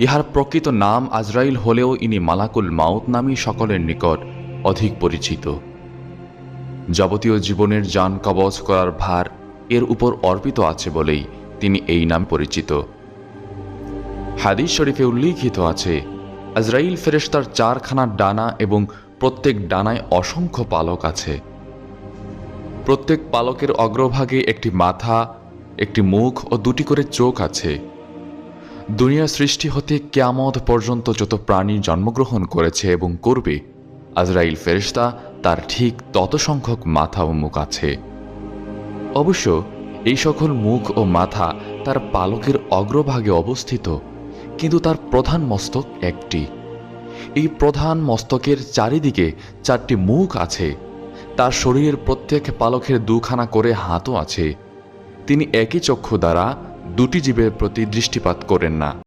ইহার প্রকৃত নাম আজরাইল হলেও ইনি মালাকুল মাউত নামেই সকলের নিকট অধিক পরিচিত। যাবতীয় জীবনের জান কবজ করার ভার এর উপর অর্পিত আছে বলেই তিনি এই নাম পরিচিত। হাদিস শরীফে উল্লিখিত আছে, আজরাইল ফেরেশতার 4খানা ডানা এবং প্রত্যেক ডানায় অসংখ্য পালক আছে। প্রত্যেক পালকের অগ্রভাগে একটি মাথা, একটি মুখ ও 2টি করে চোখ আছে। দুনিয়া সৃষ্টি হতে কিয়ামত পর্যন্ত যত প্রাণী জন্মগ্রহণ করেছে এবং করবে, আজরাইল ফেরেশতা তার ঠিক তত সংখ্যক মাথা ও মুখ আছে। অবশ্য এই সকল মুখ ও মাথা তার পালকের অগ্রভাগে অবস্থিত, কিন্তু তার প্রধান মস্তক একটি। এই প্রধান মস্তকের চারিদিকে 4টি মুখ আছে। তার শরীরের প্রত্যেক পালকের 2খানা করে হাতও আছে। তিনি একই চক্ষু দ্বারা 2টি জীবের প্রতি দৃষ্টিপাত করেন না।